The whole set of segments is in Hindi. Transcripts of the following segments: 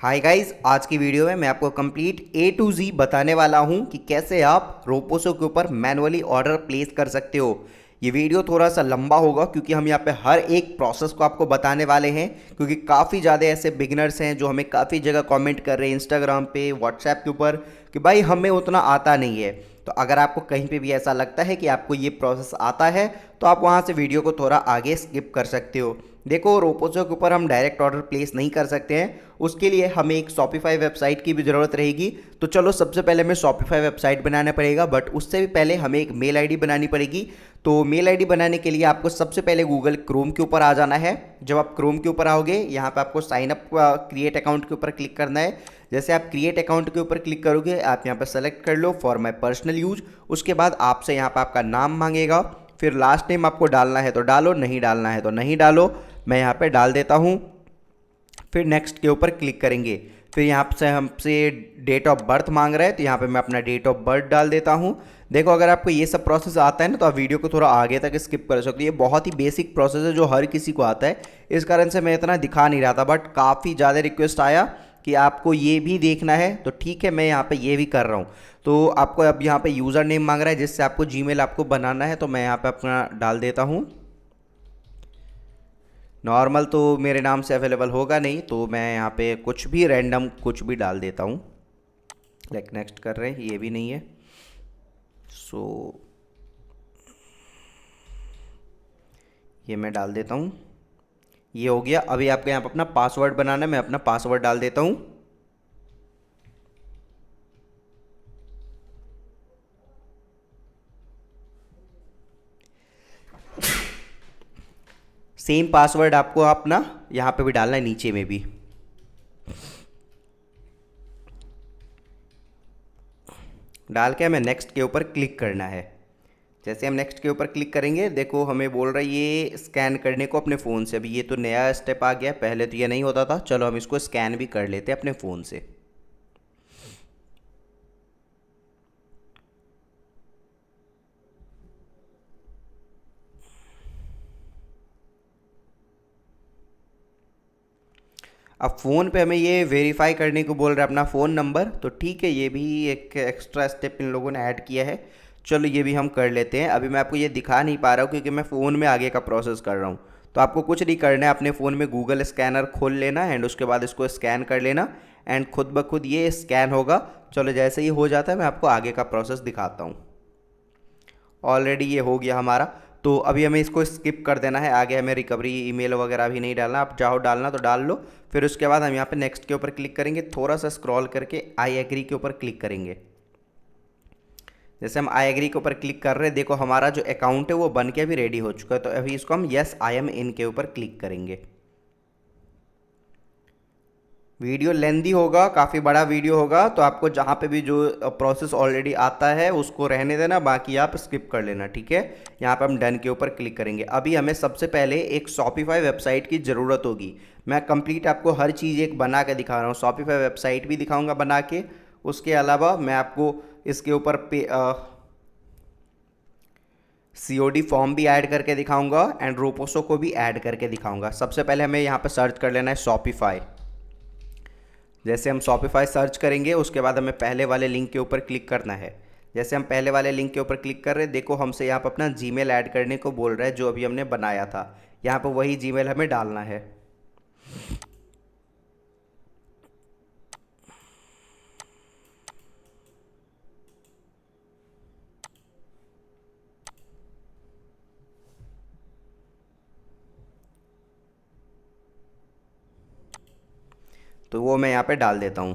हाय गाइस, आज की वीडियो में मैं आपको कंप्लीट ए टू जी बताने वाला हूं कि कैसे आप रोपोसो के ऊपर मैनुअली ऑर्डर प्लेस कर सकते हो। ये वीडियो थोड़ा सा लंबा होगा क्योंकि हम यहाँ पे हर एक प्रोसेस को आपको बताने वाले हैं, क्योंकि काफ़ी ज़्यादा ऐसे बिगिनर्स हैं जो हमें काफ़ी जगह कमेंट कर रहे हैं इंस्टाग्राम पे, व्हाट्सएप के ऊपर कि भाई हमें उतना आता नहीं है। तो अगर आपको कहीं पे भी ऐसा लगता है कि आपको ये प्रोसेस आता है तो आप वहाँ से वीडियो को थोड़ा आगे स्किप कर सकते हो। देखो, रोपोसो के ऊपर हम डायरेक्ट ऑर्डर प्लेस नहीं कर सकते हैं, उसके लिए हमें एक शॉपिफाई वेबसाइट की भी ज़रूरत रहेगी। तो चलो, सबसे पहले हमें शॉपिफाई वेबसाइट बनाना पड़ेगा, बट उससे भी पहले हमें एक मेल आईडी बनानी पड़ेगी। तो मेल आईडी बनाने के लिए आपको सबसे पहले गूगल क्रोम के ऊपर आ जाना है। जब आप क्रोम के ऊपर आओगे, यहाँ पे आपको साइन अप क्रिएट अकाउंट के ऊपर क्लिक करना है। जैसे आप क्रिएट अकाउंट के ऊपर क्लिक करोगे, आप यहाँ पर सेलेक्ट कर लो फॉर माई पर्सनल यूज। उसके बाद आपसे यहाँ पर आपका नाम मांगेगा, फिर लास्ट नेम आपको डालना है तो डालो, नहीं डालना है तो नहीं डालो। मैं यहाँ पे डाल देता हूँ। फिर नेक्स्ट के ऊपर क्लिक करेंगे। फिर यहाँ से हमसे डेट ऑफ बर्थ मांग रहा है, तो यहाँ पे मैं अपना डेट ऑफ बर्थ डाल देता हूँ। देखो, अगर आपको ये सब प्रोसेस आता है ना तो आप वीडियो को थोड़ा आगे तक स्किप कर सकते हो। ये बहुत ही बेसिक प्रोसेस है जो हर किसी को आता है, इस कारण से मैं इतना दिखा नहीं रहा था, बट काफ़ी ज़्यादा रिक्वेस्ट आया कि आपको ये भी देखना है, तो ठीक है, मैं यहाँ पे ये भी कर रहा हूँ। तो आपको अब यहाँ पे यूज़र नेम मांग रहा है जिससे आपको जीमेल आपको बनाना है, तो मैं यहाँ पे अपना डाल देता हूँ। नॉर्मल तो मेरे नाम से अवेलेबल होगा नहीं, तो मैं यहाँ पे कुछ भी रैंडम कुछ भी डाल देता हूँ। लाइक नेक्स्ट कर रहे हैं, ये भी नहीं है। सो ये मैं डाल देता हूँ। ये हो गया। अभी आपको यहाँ पे अपना पासवर्ड बनाना है, मैं अपना पासवर्ड डाल देता हूँ। सेम पासवर्ड आपको अपना यहाँ पे भी डालना है, नीचे में भी। डाल के हमें नेक्स्ट के ऊपर क्लिक करना है। जैसे हम नेक्स्ट के ऊपर क्लिक करेंगे, देखो हमें बोल रहा है ये स्कैन करने को अपने फ़ोन से। अभी ये तो नया स्टेप आ गया, पहले तो ये नहीं होता था। चलो हम इसको स्कैन भी कर लेते हैं अपने फ़ोन से। अब फ़ोन पे हमें ये वेरीफाई करने को बोल रहा है अपना फ़ोन नंबर, तो ठीक है, ये भी एक एक्स्ट्रा स्टेप इन लोगों ने ऐड किया है। चलो ये भी हम कर लेते हैं। अभी मैं आपको ये दिखा नहीं पा रहा हूँ क्योंकि मैं फ़ोन में आगे का प्रोसेस कर रहा हूँ। तो आपको कुछ नहीं करना है, अपने फ़ोन में गूगल स्कैनर खोल लेना एंड उसके बाद इसको स्कैन कर लेना एंड खुद ब खुद ये स्कैन होगा। चलो, जैसे ही हो जाता है मैं आपको आगे का प्रोसेस दिखाता हूँ। ऑलरेडी ये हो गया हमारा। तो अभी हमें इसको स्किप कर देना है, आगे हमें रिकवरी ईमेल वगैरह भी नहीं डालना। आप चाहो डालना तो डाल लो। फिर उसके बाद हम यहाँ पे नेक्स्ट के ऊपर क्लिक करेंगे, थोड़ा सा स्क्रॉल करके आई एग्री के ऊपर क्लिक करेंगे। जैसे हम आई एग्री के ऊपर क्लिक कर रहे हैं, देखो हमारा जो अकाउंट है वो बन के अभी रेडी हो चुका है। तो अभी इसको हम यस आई एम इन के ऊपर क्लिक करेंगे। वीडियो लेंदी होगा, काफ़ी बड़ा वीडियो होगा, तो आपको जहाँ पे भी जो प्रोसेस ऑलरेडी आता है उसको रहने देना, बाकी आप स्किप कर लेना, ठीक है। यहाँ पे हम डन के ऊपर क्लिक करेंगे। अभी हमें सबसे पहले एक शॉपिफाई वेबसाइट की ज़रूरत होगी। मैं कंप्लीट आपको हर चीज़ एक बना के दिखा रहा हूँ, शॉपिफाई वेबसाइट भी दिखाऊँगा बना के। उसके अलावा मैं आपको इसके ऊपर पे COD फॉर्म भी ऐड करके दिखाऊंगा एंड रोपोसो को भी ऐड करके दिखाऊंगा। सबसे पहले हमें यहाँ पर सर्च कर लेना है शॉपिफाई। जैसे हम शॉपिफाई सर्च करेंगे, उसके बाद हमें पहले वाले लिंक के ऊपर क्लिक करना है। जैसे हम पहले वाले लिंक के ऊपर क्लिक कर रहे हैं, देखो हमसे यहाँ पर अपना जीमेल ऐड करने को बोल रहा है जो अभी हमने बनाया था। यहाँ पर वही जीमेल हमें डालना है। तो वो मैं यहाँ पे डाल देता हूँ।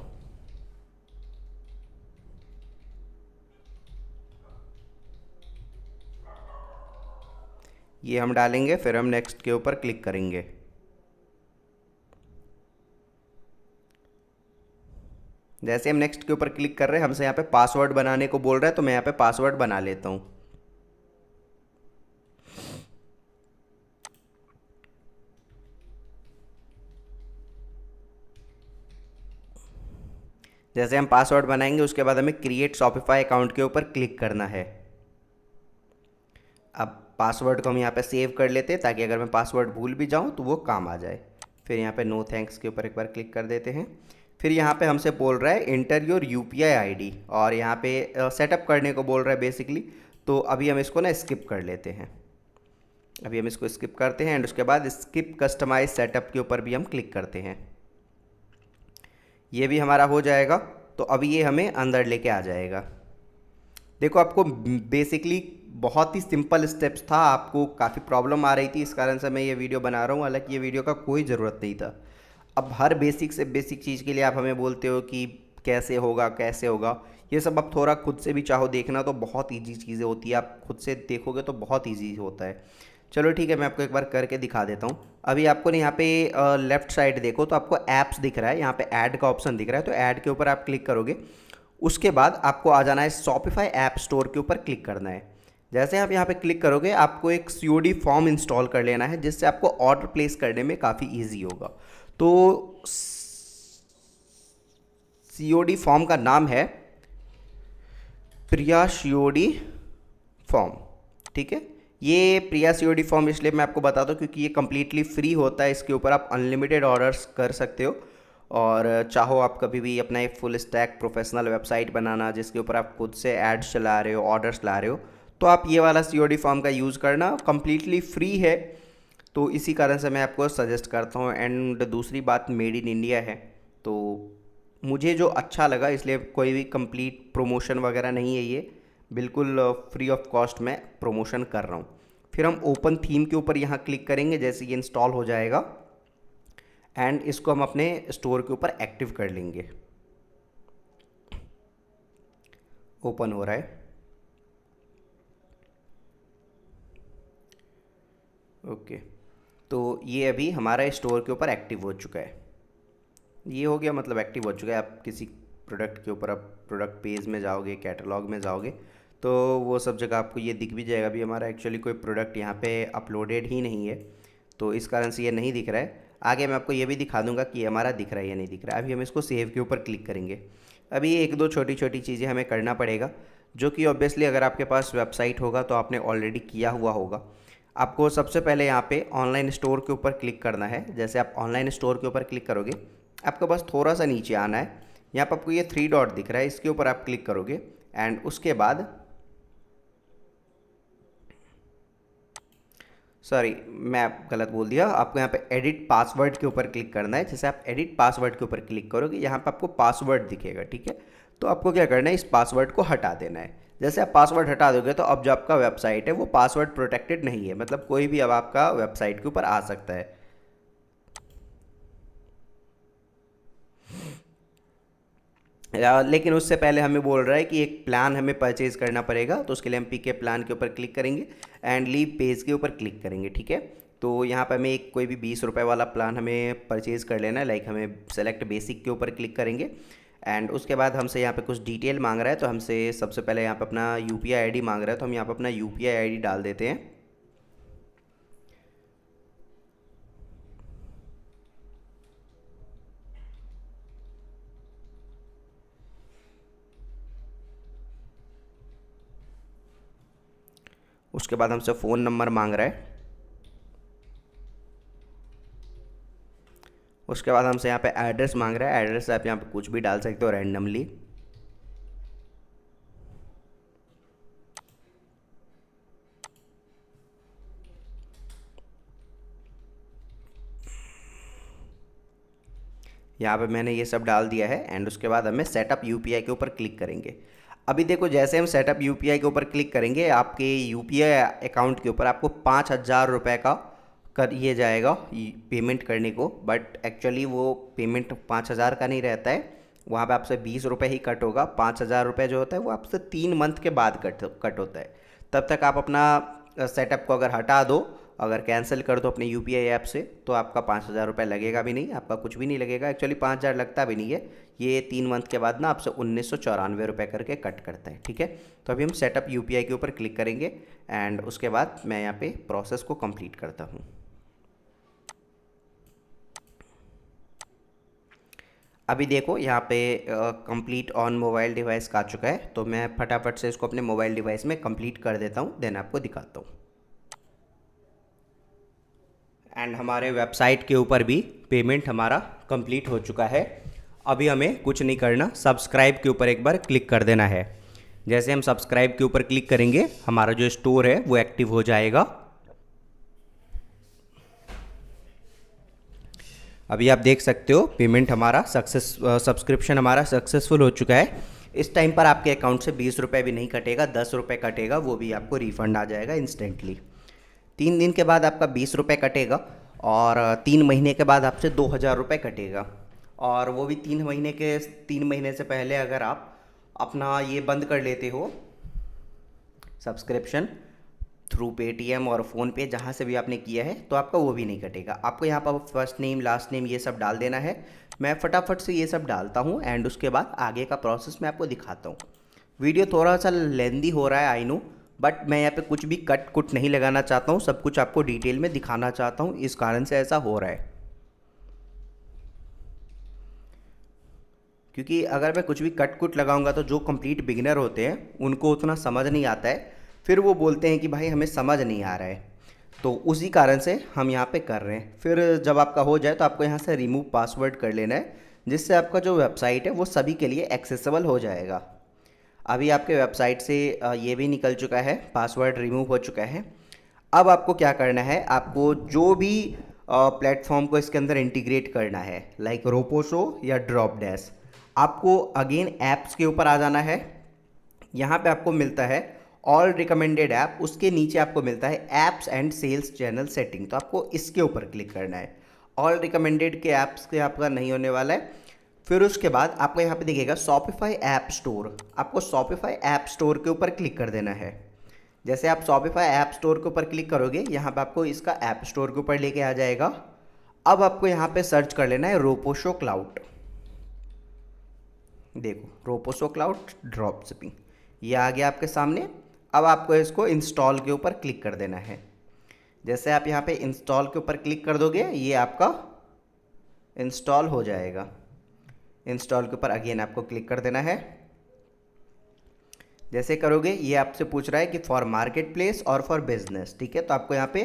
ये हम डालेंगे, फिर हम नेक्स्ट के ऊपर क्लिक करेंगे। जैसे हम नेक्स्ट के ऊपर क्लिक कर रहे हैं, हमसे यहाँ पे पासवर्ड बनाने को बोल रहा है, तो मैं यहाँ पे पासवर्ड बना लेता हूँ। जैसे हम पासवर्ड बनाएंगे, उसके बाद हमें क्रिएट शॉपिफाई अकाउंट के ऊपर क्लिक करना है। अब पासवर्ड को हम यहाँ पे सेव कर लेते हैं ताकि अगर मैं पासवर्ड भूल भी जाऊँ तो वो काम आ जाए। फिर यहाँ पे नो थैंक्स के ऊपर एक बार क्लिक कर देते हैं। फिर यहाँ पे हमसे बोल रहा है इंटर योर यूपीआई आईडी, और यहाँ पे सेटअप करने को बोल रहा है बेसिकली। तो अभी हम इसको ना स्किप कर लेते हैं। अभी हम इसको स्किप करते हैं एंड उसके बाद स्किप कस्टमाइज सेटअप के ऊपर भी हम क्लिक करते हैं। ये भी हमारा हो जाएगा। तो अभी ये हमें अंदर लेके आ जाएगा। देखो आपको बेसिकली बहुत ही सिंपल स्टेप्स था, आपको काफ़ी प्रॉब्लम आ रही थी, इस कारण से मैं ये वीडियो बना रहा हूँ। हालांकि ये वीडियो का कोई ज़रूरत नहीं था। अब हर बेसिक से बेसिक चीज़ के लिए आप हमें बोलते हो कि कैसे होगा कैसे होगा, ये सब अब थोड़ा खुद से भी चाहो देखना तो बहुत ईजी चीज़ें होती है, आप खुद से देखोगे तो बहुत ईजी होता है। चलो ठीक है, मैं आपको एक बार करके दिखा देता हूँ। अभी आपको ना यहाँ पे लेफ्ट साइड देखो तो आपको ऐप्स दिख रहा है, यहाँ पे ऐड का ऑप्शन दिख रहा है, तो ऐड के ऊपर आप क्लिक करोगे। उसके बाद आपको आ जाना है शॉपिफाई ऐप स्टोर के ऊपर क्लिक करना है। जैसे आप यहाँ पे क्लिक करोगे आपको एक सीओडी फॉर्म इंस्टॉल कर लेना है, जिससे आपको ऑर्डर प्लेस करने में काफ़ी ईजी होगा। तो सीओडी फॉर्म का नाम है प्रिया सीओडी फॉर्म, ठीक है। ये प्रिया सीओडी फॉर्म इसलिए मैं आपको बताता हूँ क्योंकि ये कम्प्लीटली फ्री होता है, इसके ऊपर आप अनलिमिटेड ऑर्डर्स कर सकते हो। और चाहो आप कभी भी अपना एक फुल स्टैक प्रोफेशनल वेबसाइट बनाना जिसके ऊपर आप खुद से एड्स चला रहे हो, ऑर्डर्स ला रहे हो, तो आप ये वाला सीओडी फॉर्म का यूज़ करना, कम्प्लीटली फ्री है। तो इसी कारण से मैं आपको सजेस्ट करता हूँ। एंड दूसरी बात, मेड इन इंडिया है, तो मुझे जो अच्छा लगा, इसलिए कोई भी कंप्लीट प्रमोशन वगैरह नहीं है, ये बिल्कुल फ्री ऑफ कॉस्ट मैं प्रमोशन कर रहा हूँ। फिर हम ओपन थीम के ऊपर यहाँ क्लिक करेंगे जैसे ये इंस्टॉल हो जाएगा, एंड इसको हम अपने स्टोर के ऊपर एक्टिव कर लेंगे। ओपन हो रहा है। ओके, तो ये अभी हमारा स्टोर के ऊपर एक्टिव हो चुका है। ये हो गया, मतलब एक्टिव हो चुका है। आप किसी प्रोडक्ट के ऊपर आप प्रोडक्ट पेज में जाओगे, कैटलॉग में जाओगे, तो वो सब जगह आपको ये दिख भी जाएगा। अभी हमारा एक्चुअली कोई प्रोडक्ट यहाँ पे अपलोडेड ही नहीं है, तो इस कारण से ये नहीं दिख रहा है। आगे मैं आपको ये भी दिखा दूंगा कि हमारा दिख रहा है या नहीं दिख रहा है। अभी हम इसको सेव के ऊपर क्लिक करेंगे। अभी एक दो छोटी छोटी चीज़ें हमें करना पड़ेगा, जो कि ऑब्वियसली अगर आपके पास वेबसाइट होगा तो आपने ऑलरेडी किया हुआ होगा। आपको सबसे पहले यहाँ पे ऑनलाइन स्टोर के ऊपर क्लिक करना है। जैसे आप ऑनलाइन स्टोर के ऊपर क्लिक करोगे, आपको बस थोड़ा सा नीचे आना है। यहाँ पर आपको ये 3 डॉट दिख रहा है, इसके ऊपर आप क्लिक करोगे एंड उसके बाद, सॉरी मैं गलत बोल दिया, आपको यहाँ पे एडिट पासवर्ड के ऊपर क्लिक करना है। जैसे आप एडिट पासवर्ड के ऊपर क्लिक करोगे, यहाँ पे आपको पासवर्ड दिखेगा, ठीक है। तो आपको क्या करना है, इस पासवर्ड को हटा देना है। जैसे आप पासवर्ड हटा दोगे तो अब जो आपका वेबसाइट है वो पासवर्ड प्रोटेक्टेड नहीं है, मतलब कोई भी अब आपका वेबसाइट के ऊपर आ सकता है। लेकिन उससे पहले हमें बोल रहा है कि एक प्लान हमें परचेज़ करना पड़ेगा, तो उसके लिए हम पीके प्लान के ऊपर क्लिक करेंगे एंड लीव पेज के ऊपर क्लिक करेंगे, ठीक है। तो यहाँ पर हमें एक कोई भी 20 रुपये वाला प्लान हमें परचेज़ कर लेना है। लाइक हमें सेलेक्ट बेसिक के ऊपर क्लिक करेंगे एंड उसके बाद हमसे यहाँ पे कुछ डिटेल मांग रहा है, तो हमसे सबसे पहले यहाँ पे अपना यूपीआई आईडी मांग रहा है, तो हम यहाँ पे अपना यूपीआई आईडी डाल देते हैं। उसके बाद हमसे फ़ोन नंबर मांग रहा है। उसके बाद हमसे यहाँ पे एड्रेस मांग रहा है। एड्रेस आप यहाँ पे कुछ भी डाल सकते हो रैंडमली। यहाँ पे मैंने ये सब डाल दिया है एंड उसके बाद हमें सेटअप यूपीआई के ऊपर क्लिक करेंगे। अभी देखो, जैसे हम सेटअप यूपीआई के ऊपर क्लिक करेंगे, आपके यूपीआई अकाउंट के ऊपर आपको 5,000 रुपये का कर ये जाएगा पेमेंट करने को। बट एक्चुअली वो पेमेंट 5,000 का नहीं रहता है, वहाँ पे आपसे 20 रुपये ही कट होगा। 5,000 रुपये जो होता है वो आपसे 3 मंथ के बाद कट होता है। तब तक आप अपना सेटअप को अगर हटा दो, अगर कैंसिल कर दो अपने यूपीआई ऐप से, तो आपका 5,000 रुपये लगेगा भी नहीं, आपका कुछ भी नहीं लगेगा। एक्चुअली 5,000 लगता भी नहीं है, ये 3 मंथ के बाद ना आपसे 1994 रुपये करके कट करता है, ठीक है। तो अभी हम सेटअप यूपीआई के ऊपर क्लिक करेंगे एंड उसके बाद मैं यहाँ पे प्रोसेस को कंप्लीट करता हूँ। अभी देखो यहाँ पे कंप्लीट ऑन मोबाइल डिवाइस का आ चुका है, तो मैं फटाफट से इसको अपने मोबाइल डिवाइस में कंप्लीट कर देता हूँ, देन आपको दिखाता हूँ। एंड हमारे वेबसाइट के ऊपर भी पेमेंट हमारा कंप्लीट हो चुका है। अभी हमें कुछ नहीं करना, सब्सक्राइब के ऊपर एक बार क्लिक कर देना है। जैसे हम सब्सक्राइब के ऊपर क्लिक करेंगे हमारा जो स्टोर है वो एक्टिव हो जाएगा। अभी आप देख सकते हो पेमेंट हमारा सब्सक्रिप्शन हमारा सक्सेसफुल हो चुका है। इस टाइम पर आपके अकाउंट से 20 रुपये भी नहीं कटेगा, 10 रुपये कटेगा, वो भी आपको रिफ़ंड आ जाएगा इंस्टेंटली। 3 दिन के बाद आपका 20 रुपये कटेगा और 3 महीने के बाद आपसे 2000 रुपये कटेगा। और वो भी 3 महीने से पहले अगर आप अपना ये बंद कर लेते हो सब्सक्रिप्शन थ्रू पेटीएम और फ़ोनपे, जहाँ से भी आपने किया है, तो आपका वो भी नहीं कटेगा। आपको यहाँ पर फर्स्ट नेम लास्ट नेम ये सब डाल देना है। मैं फटाफट से ये सब डालता हूँ एंड उसके बाद आगे का प्रोसेस मैं आपको दिखाता हूँ। वीडियो थोड़ा सा लेंदी हो रहा है आई नो, बट मैं यहाँ पे कुछ भी कट कुट नहीं लगाना चाहता हूँ, सब कुछ आपको डिटेल में दिखाना चाहता हूँ, इस कारण से ऐसा हो रहा है। क्योंकि अगर मैं कुछ भी कट कुट लगाऊंगा तो जो कंप्लीट बिगिनर होते हैं उनको उतना समझ नहीं आता है, फिर वो बोलते हैं कि भाई हमें समझ नहीं आ रहा है। तो उसी कारण से हम यहाँ पे कर रहे हैं। फिर जब आपका हो जाए तो आपको यहाँ से रिमूव पासवर्ड कर लेना है, जिससे आपका जो वेबसाइट है वो सभी के लिए एक्सेसिबल हो जाएगा। अभी आपके वेबसाइट से ये भी निकल चुका है, पासवर्ड रिमूव हो चुका है। अब आपको क्या करना है, आपको जो भी प्लेटफॉर्म को इसके अंदर इंटीग्रेट करना है लाइक रोपोसो या ड्रॉप डैश, आपको अगेन ऐप्स के ऊपर आ जाना है। यहाँ पे आपको मिलता है ऑल रिकमेंडेड ऐप, उसके नीचे आपको मिलता है apps and sales channel setting, तो आपको इसके ऊपर क्लिक करना है। ऑल रिकमेंडेड के ऐप्स के आपका नहीं होने वाला है। फिर उसके बाद आपको यहाँ पे दिखेगा शॉपिफाई ऐप स्टोर, आपको शॉपिफाई ऐप स्टोर के ऊपर क्लिक कर देना है। जैसे आप शॉपिफाई ऐप स्टोर के ऊपर क्लिक करोगे यहाँ पे आपको इसका ऐप स्टोर के ऊपर लेके आ जाएगा। अब आपको यहाँ पे सर्च कर लेना है रोपोसो क्लाउड। देखो रोपोसो क्लाउड ड्रॉप शिपिंग ये आ गया आपके सामने। अब आपको इसको इंस्टॉल के ऊपर क्लिक कर देना है। जैसे आप यहाँ पे इंस्टॉल के ऊपर क्लिक कर दोगे ये आपका इंस्टॉल हो जाएगा। इंस्टॉल के ऊपर अगेन आपको क्लिक कर देना है। जैसे करोगे ये आपसे पूछ रहा है कि फॉर मार्केट प्लेस और फॉर बिजनेस, ठीक है। तो आपको यहाँ पे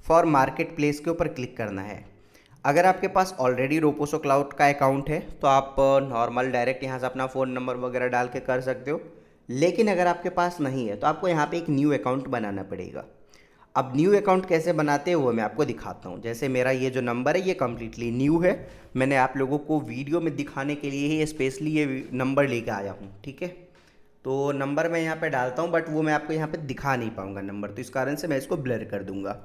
फॉर मार्केट प्लेस के ऊपर क्लिक करना है। अगर आपके पास ऑलरेडी रोपोसो क्लाउड का अकाउंट है तो आप नॉर्मल डायरेक्ट यहाँ से अपना फ़ोन नंबर वगैरह डाल के कर सकते हो, लेकिन अगर आपके पास नहीं है तो आपको यहाँ पे एक न्यू अकाउंट बनाना पड़ेगा। अब न्यू अकाउंट कैसे बनाते हैं वो मैं आपको दिखाता हूँ। जैसे मेरा ये जो नंबर है ये कम्प्लीटली न्यू है, मैंने आप लोगों को वीडियो में दिखाने के लिए ही स्पेशली ये नंबर लेके आया हूँ, ठीक है। तो नंबर मैं यहाँ पे डालता हूँ, बट वो मैं आपको यहाँ पे दिखा नहीं पाऊँगा नंबर, तो इस कारण से मैं इसको ब्लर कर दूँगा।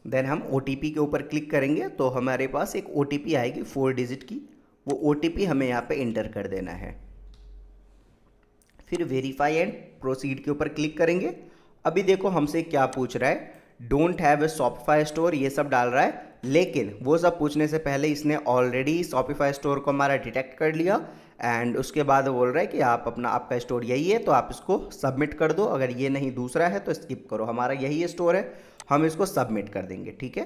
देन हम OTP के ऊपर क्लिक करेंगे तो हमारे पास एक OTP आएगी 4 डिजिट की, वो OTP हमें यहाँ पे इंटर कर देना है। फिर वेरीफाई एंड प्रोसीड के ऊपर क्लिक करेंगे। अभी देखो हमसे क्या पूछ रहा है, don't have a Shopify store, ये सब डाल रहा है, लेकिन वो सब पूछने से पहले इसने ऑलरेडी शॉपिफाई स्टोर को हमारा डिटेक्ट कर लिया एंड उसके बाद बोल रहा है कि आपका स्टोर यही है तो आप इसको सबमिट कर दो। अगर ये नहीं दूसरा है तो स्किप करो, हमारा यही स्टोर है, हम इसको सबमिट कर देंगे, ठीक है।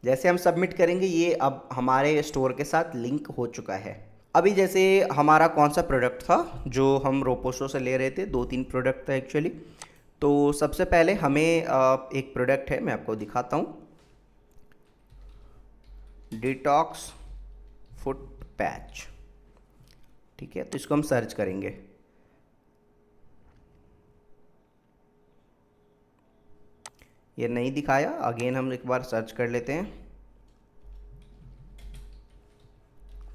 जैसे हम सबमिट करेंगे ये अब हमारे स्टोर के साथ लिंक हो चुका है। अभी जैसे हमारा कौन सा प्रोडक्ट था जो हम रोपोसो से ले रहे थे, 2-3 प्रोडक्ट था एक्चुअली। तो सबसे पहले हमें एक प्रोडक्ट है मैं आपको दिखाता हूँ, डिटॉक्स फुट पैच, ठीक है। तो इसको हम सर्च करेंगे। ये नहीं दिखाया, अगेन हम एक बार सर्च कर लेते हैं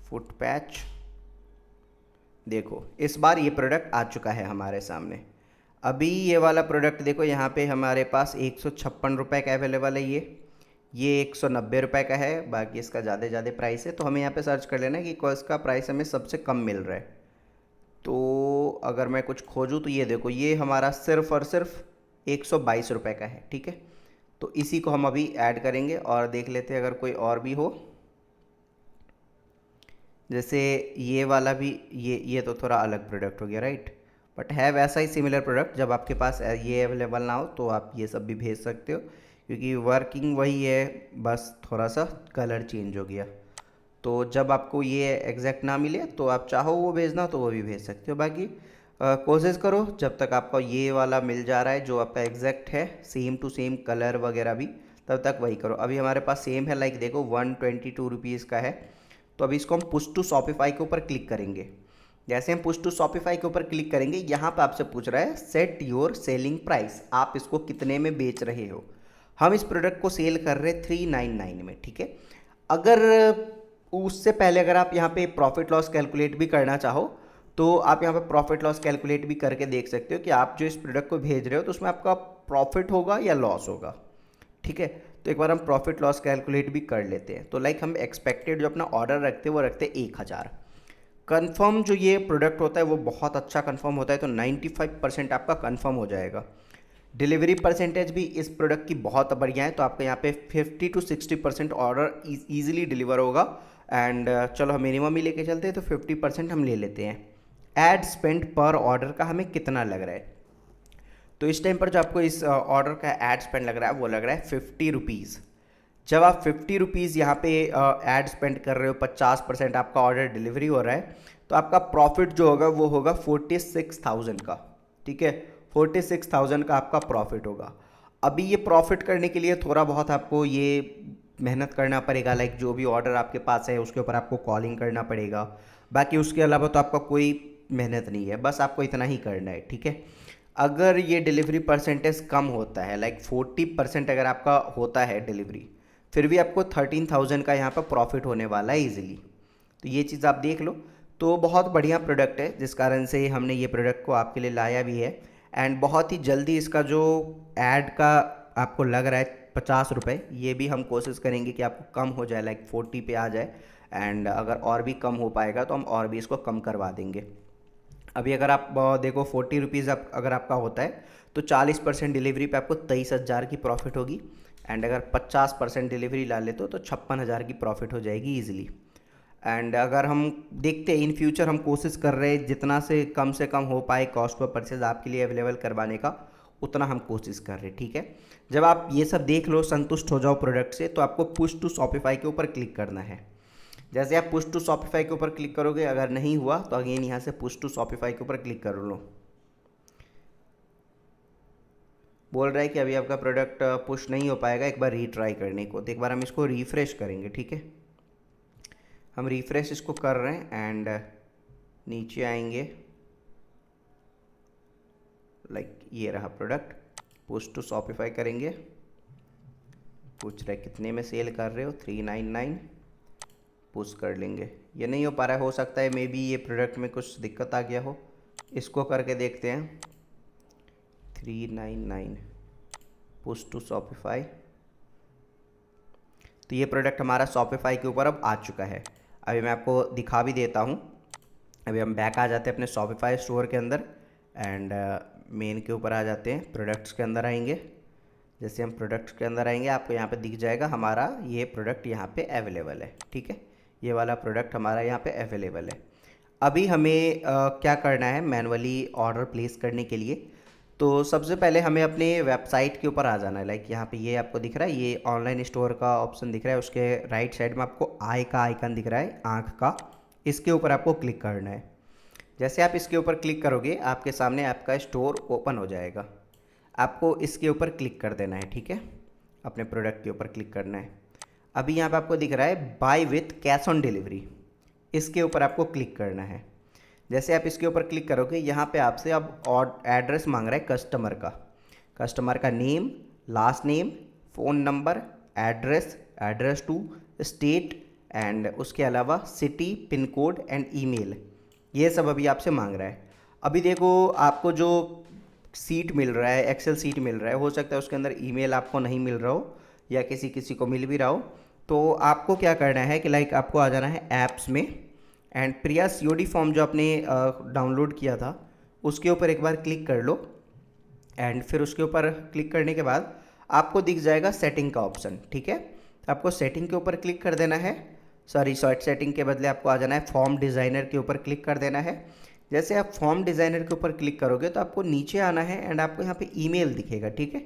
फुट पैच। देखो इस बार ये प्रोडक्ट आ चुका है हमारे सामने। अभी ये वाला प्रोडक्ट देखो यहाँ पे हमारे पास 156 रुपये का अवेलेबल है। ये 190 रुपये का है, बाकी इसका ज़्यादा प्राइस है। तो हमें यहाँ पे सर्च कर लेना है कि इसका प्राइस हमें सबसे कम मिल रहा है। तो अगर मैं कुछ खोजूँ तो ये देखो ये हमारा सिर्फ़ और सिर्फ 122 रुपये का है, ठीक है। तो इसी को हम अभी ऐड करेंगे और देख लेते हैं अगर कोई और भी हो। जैसे ये वाला भी, ये तो थोड़ा अलग प्रोडक्ट हो गया राइट, बट है वैसा ही सिमिलर प्रोडक्ट। जब आपके पास ये अवेलेबल ना हो तो आप ये सब भी भेज सकते हो, क्योंकि वर्किंग वही है, बस थोड़ा सा कलर चेंज हो गया। तो जब आपको ये एग्जैक्ट ना मिले तो आप चाहो वो भेजना तो वो भी भेज सकते हो। बाकी कोशिश करो जब तक आपका ये वाला मिल जा रहा है जो आपका एग्जैक्ट है, सेम टू सेम कलर वगैरह भी, तब तक वही करो। अभी हमारे पास सेम है, लाइक देखो 122 रुपीज़ का है। तो अभी इसको हम पुश टू शॉपिफाई के ऊपर क्लिक करेंगे। जैसे हम पुश टू शॉपिफाई के ऊपर क्लिक करेंगे, यहाँ पे आपसे पूछ रहा है सेट योर सेलिंग प्राइस, आप इसको कितने में बेच रहे हो। हम इस प्रोडक्ट को सेल कर रहे हैं 399 में, ठीक है। अगर उससे पहले अगर आप यहाँ पे प्रॉफिट लॉस कैलकुलेट भी करना चाहो तो आप यहाँ पे प्रॉफिट लॉस कैलकुलेट भी करके देख सकते हो कि आप जो इस प्रोडक्ट को भेज रहे हो तो उसमें आपका प्रॉफिट होगा या लॉस होगा, ठीक है। तो एक बार हम प्रॉफिट लॉस कैलकुलेट भी कर लेते हैं। तो लाइक हम एक्सपेक्टेड जो अपना ऑर्डर रखते हैं वो रखते हैं 1000। कन्फर्म जो ये प्रोडक्ट होता है वो बहुत अच्छा कन्फर्म होता है, तो 95% आपका कन्फर्म हो जाएगा। डिलीवरी परसेंटेज भी इस प्रोडक्ट की बहुत बढ़िया है, तो आपके यहाँ पे 50 to 60% ऑर्डर ईजिली डिलीवर होगा। एंड चलो हम मिनिमम ही लेके चलते हैं, तो 50% हम ले लेते हैं। एड स्पेंड पर ऑर्डर का हमें कितना लग रहा है, तो इस टाइम पर जो आपको इस ऑर्डर का एड स्पेंड लग रहा है वो लग रहा है 50 रुपीज़। जब आप 50 रुपीज़ यहाँ पे एड स्पेंड कर रहे हो, 50% आपका ऑर्डर डिलीवरी हो रहा है, तो आपका प्रॉफिट जो होगा वो होगा 46,000 का, ठीक है। 46,000 का आपका प्रॉफिट होगा। अभी ये प्रॉफिट करने के लिए थोड़ा बहुत आपको ये मेहनत करना पड़ेगा, लाइक जो भी ऑर्डर आपके पास है उसके ऊपर आपको कॉलिंग करना पड़ेगा। बाकी उसके अलावा तो आपका कोई मेहनत नहीं है, बस आपको इतना ही करना है, ठीक है। अगर ये डिलीवरी परसेंटेज कम होता है, लाइक 40% अगर आपका होता है डिलीवरी, फिर भी आपको 13,000 का यहाँ पर प्रॉफिट होने वाला है ईजिली। तो ये चीज़ आप देख लो। तो बहुत बढ़िया प्रोडक्ट है, जिस कारण से हमने ये प्रोडक्ट को आपके लिए लाया भी है। एंड बहुत ही जल्दी इसका जो ऐड का आपको लग रहा है 50 रुपये, ये भी हम कोशिश करेंगे कि आपको कम हो जाए, लाइक 40 पे आ जाए। एंड अगर और भी कम हो पाएगा तो हम और भी इसको कम करवा देंगे। अभी अगर आप देखो 40 रुपीज़ अगर आपका होता है तो 40% डिलीवरी पे आपको 23,000 की प्रॉफिट होगी। एंड अगर 50% डिलीवरी ला लेते हो तो 56,000 की प्रॉफिट हो जाएगी ईजिली। एंड अगर हम देखते हैं इन फ्यूचर, हम कोशिश कर रहे हैं जितना से कम हो पाए कॉस्ट पर परचेज आपके लिए अवेलेबल करवाने का, उतना हम कोशिश कर रहे हैं, ठीक है। जब आप ये सब देख लो, संतुष्ट हो जाओ प्रोडक्ट से, तो आपको पुश टू शॉपिफाई के ऊपर क्लिक करना है। जैसे आप पुश टू शॉपिफाई के ऊपर क्लिक करोगे, अगर नहीं हुआ तो अगेन यहाँ से पुश टू शॉपिफाई के ऊपर क्लिक कर लो। बोल रहा है कि अभी आपका प्रोडक्ट पुश नहीं हो पाएगा, एक बार रीट्राई करने को। तो एक बार हम इसको रिफ़्रेश करेंगे, ठीक है। हम रिफ़्रेश इसको कर रहे हैं एंड नीचे आएंगे, लाइक ये रहा प्रोडक्ट। पुश टू शॉपिफाई करेंगे, पूछ रहे कितने में सेल कर रहे हो, 399। पुश कर लेंगे। ये नहीं हो पा रहा है, हो सकता है मे बी ये प्रोडक्ट में कुछ दिक्कत आ गया हो। इसको करके देखते हैं। 399 पुश टू शॉपिफाई। तो ये प्रोडक्ट हमारा शॉपिफाई के ऊपर अब आ चुका है। अभी मैं आपको दिखा भी देता हूँ। अभी हम बैक आ जाते हैं अपने शॉपिफाई स्टोर के अंदर एंड मेन के ऊपर आ जाते हैं, प्रोडक्ट्स के अंदर आएंगे। जैसे हम प्रोडक्ट्स के अंदर आएंगे, आपको यहाँ पे दिख जाएगा हमारा ये प्रोडक्ट यहाँ पे अवेलेबल है, ठीक है। ये वाला प्रोडक्ट हमारा यहाँ पे अवेलेबल है। अभी हमें क्या करना है मैनुअली ऑर्डर प्लेस करने के लिए। तो सबसे पहले हमें अपने वेबसाइट के ऊपर आ जाना है। लाइक यहाँ पे ये आपको दिख रहा है, ये ऑनलाइन स्टोर का ऑप्शन दिख रहा है, उसके राइट साइड में आपको आई का आइकन दिख रहा है, आँख का। इसके ऊपर आपको क्लिक करना है। जैसे आप इसके ऊपर क्लिक करोगे, आपके सामने आपका स्टोर ओपन हो जाएगा। आपको इसके ऊपर क्लिक कर देना है, ठीक है। अपने प्रोडक्ट के ऊपर क्लिक करना है। अभी यहाँ पे आपको दिख रहा है buy with cash on delivery, इसके ऊपर आपको क्लिक करना है। जैसे आप इसके ऊपर क्लिक करोगे, यहाँ पे आपसे अब एड्रेस मांग रहा है कस्टमर का name, last name, phone number, address to state and उसके अलावा city, pin code and email, ये सब अभी आपसे मांग रहा है। अभी देखो आपको जो सीट मिल रहा है, एक्सेल सीट मिल रहा है, हो सकता है उसके अंदर ईमेल आपको नहीं मिल रहा हो या किसी को मिल भी रहा हो। तो आपको क्या करना है कि लाइक आपको आ जाना है ऐप्स में एंड प्रिया सीओडी फॉर्म जो आपने डाउनलोड किया था उसके ऊपर एक बार क्लिक कर लो। एंड फिर उसके ऊपर क्लिक करने के बाद आपको दिख जाएगा सेटिंग का ऑप्शन, ठीक है। आपको सेटिंग के ऊपर क्लिक कर देना है। शॉर्ट सेटिंग के बदले आपको आ जाना है फॉर्म डिज़ाइनर के ऊपर क्लिक कर देना है। जैसे आप फॉर्म डिज़ाइनर के ऊपर क्लिक करोगे तो आपको नीचे आना है एंड आपको यहाँ पे ईमेल दिखेगा, ठीक है।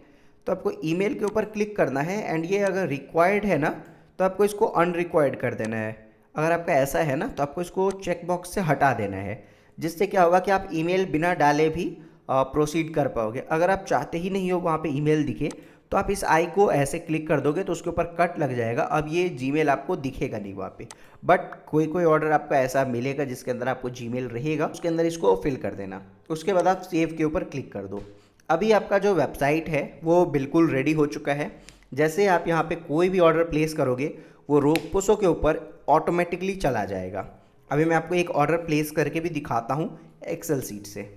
तो आपको ईमेल के ऊपर क्लिक करना है एंड ये अगर रिक्वायर्ड है ना तो आपको इसको अनरिक्वायर्ड कर देना है। अगर आपका ऐसा है ना तो आपको इसको चेक बॉक्स से हटा देना है, जिससे क्या होगा कि आप ईमेल बिना डाले भी प्रोसीड कर पाओगे। अगर आप चाहते ही नहीं हो वहाँ पे ईमेल दिखे तो आप इस आई को ऐसे क्लिक कर दोगे तो उसके ऊपर कट लग जाएगा। अब ये जीमेल आपको दिखेगा नहीं वहाँ पे, बट कोई कोई ऑर्डर आपको ऐसा मिलेगा जिसके अंदर आपको जीमेल रहेगा, उसके अंदर इसको फिल कर देना। उसके बाद आप सेव के ऊपर क्लिक कर दो। अभी आपका जो वेबसाइट है वो बिल्कुल रेडी हो चुका है। जैसे आप यहाँ पे कोई भी ऑर्डर प्लेस करोगे वो रोपोसो के ऊपर ऑटोमेटिकली चला जाएगा। अभी मैं आपको एक ऑर्डर प्लेस करके भी दिखाता हूँ एक्सेल सीट से।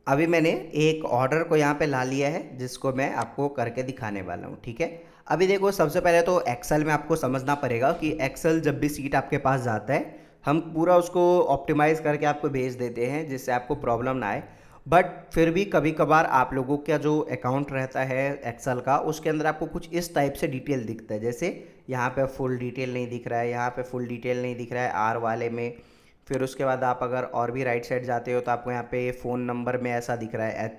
अभी मैंने एक ऑर्डर को यहाँ पे ला लिया है जिसको मैं आपको करके दिखाने वाला हूँ, ठीक है। अभी देखो, सबसे पहले तो एक्सेल में आपको समझना पड़ेगा कि एक्सेल जब भी सीट आपके पास जाता है हम पूरा उसको ऑप्टिमाइज़ करके आपको भेज देते हैं जिससे आपको प्रॉब्लम ना आए। बट फिर भी कभी कभार आप लोगों का जो अकाउंट रहता है एक्सेल का उसके अंदर आपको कुछ इस टाइप से डिटेल दिखता है। जैसे यहाँ पे फुल डिटेल नहीं दिख रहा है, यहाँ पे फुल डिटेल नहीं दिख रहा है आर वाले में। फिर उसके बाद आप अगर और भी राइट साइड जाते हो तो आपको यहाँ पे फ़ोन नंबर में ऐसा दिख रहा है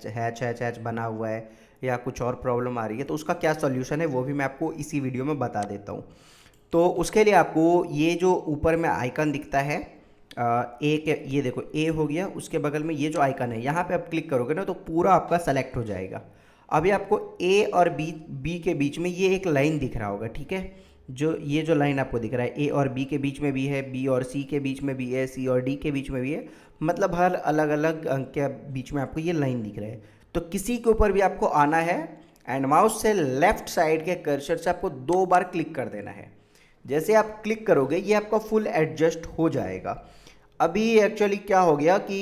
एच बना हुआ है, या कुछ और प्रॉब्लम आ रही है। तो उसका क्या सॉल्यूशन है वो भी मैं आपको इसी वीडियो में बता देता हूँ। तो उसके लिए आपको ये जो ऊपर में आइकन दिखता है एक, ये देखो ए हो गया, उसके बगल में ये जो आइकन है यहाँ पे आप क्लिक करोगे ना तो पूरा आपका सेलेक्ट हो जाएगा। अभी आपको ए और बी के बीच में ये एक लाइन दिख रहा होगा, ठीक है। जो ये जो लाइन आपको दिख रहा है ए और बी के बीच में भी है, बी और सी के बीच में भी है, सी और डी के बीच में भी है, मतलब हर अलग अलग अंक के बीच में आपको ये लाइन दिख रहा है। तो किसी के ऊपर भी आपको आना है एंड माउस से लेफ्ट साइड के कर्सर से आपको 2 बार क्लिक कर देना है। जैसे आप क्लिक करोगे ये आपका फुल एडजस्ट हो जाएगा। अभी एक्चुअली क्या हो गया कि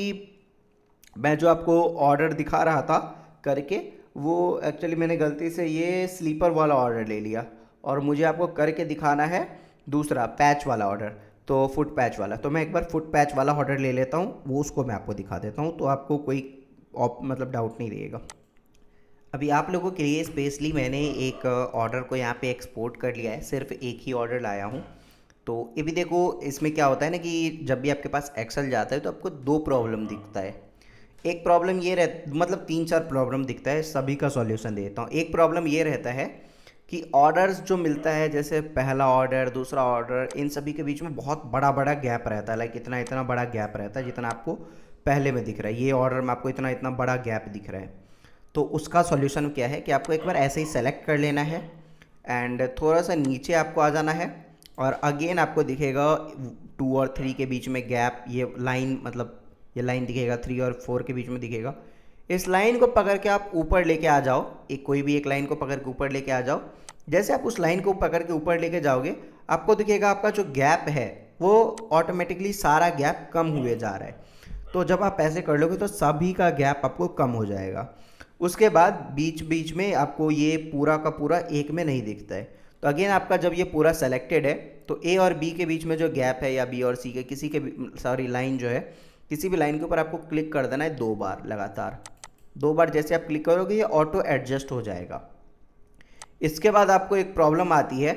मैं जो आपको ऑर्डर दिखा रहा था करके, वो एक्चुअली मैंने गलती से ये स्लीपर वाला ऑर्डर ले लिया और मुझे आपको करके दिखाना है दूसरा पैच वाला ऑर्डर, तो फुट पैच वाला। तो मैं एक बार फुट पैच वाला ऑर्डर ले लेता हूँ, वो उसको मैं आपको दिखा देता हूँ तो आपको कोई मतलब डाउट नहीं रहेगा। अभी आप लोगों के लिए स्पेशली मैंने एक ऑर्डर को यहाँ पे एक्सपोर्ट कर लिया है, सिर्फ एक ही ऑर्डर लाया हूँ। तो ये भी देखो, इसमें क्या होता है ना कि जब भी आपके पास एक्सेल जाता है तो आपको 2 प्रॉब्लम दिखता है। एक प्रॉब्लम ये मतलब 3-4 प्रॉब्लम दिखता है, सभी का सॉल्यूशन देता हूँ। एक प्रॉब्लम ये रहता है कि ऑर्डर्स जो मिलता है, जैसे पहला ऑर्डर दूसरा ऑर्डर, इन सभी के बीच में बहुत बड़ा बड़ा गैप रहता है। लाइक इतना इतना बड़ा गैप रहता है जितना आपको पहले में दिख रहा है। ये ऑर्डर में आपको इतना इतना बड़ा गैप दिख रहा है। तो उसका सॉल्यूशन क्या है कि आपको एक बार ऐसे ही सेलेक्ट कर लेना है एंड थोड़ा सा नीचे आपको आ जाना है और अगेन आपको दिखेगा 2 और 3 के बीच में गैप, ये लाइन, मतलब ये लाइन दिखेगा 3 और 4 के बीच में दिखेगा। इस लाइन को पकड़ के आप ऊपर लेके आ जाओ, कोई भी एक लाइन को पकड़ के ऊपर लेके आ जाओ। जैसे आप उस लाइन को पकड़ के ऊपर लेके जाओगे आपको दिखेगा आपका जो गैप है वो ऑटोमेटिकली सारा गैप कम हुए जा रहा है। तो जब आप ऐसे कर लोगे तो सभी का गैप आपको कम हो जाएगा। उसके बाद बीच बीच में आपको ये पूरा का पूरा एक में नहीं दिखता है। तो अगेन आपका जब ये पूरा सेलेक्टेड है तो ए और बी के बीच में जो गैप है, या बी और सी के किसी के सॉरी लाइन जो है, किसी भी लाइन के ऊपर आपको क्लिक कर देना है 2 बार लगातार। 2 बार जैसे आप क्लिक करोगे ये ऑटो एडजस्ट हो जाएगा। इसके बाद आपको एक प्रॉब्लम आती है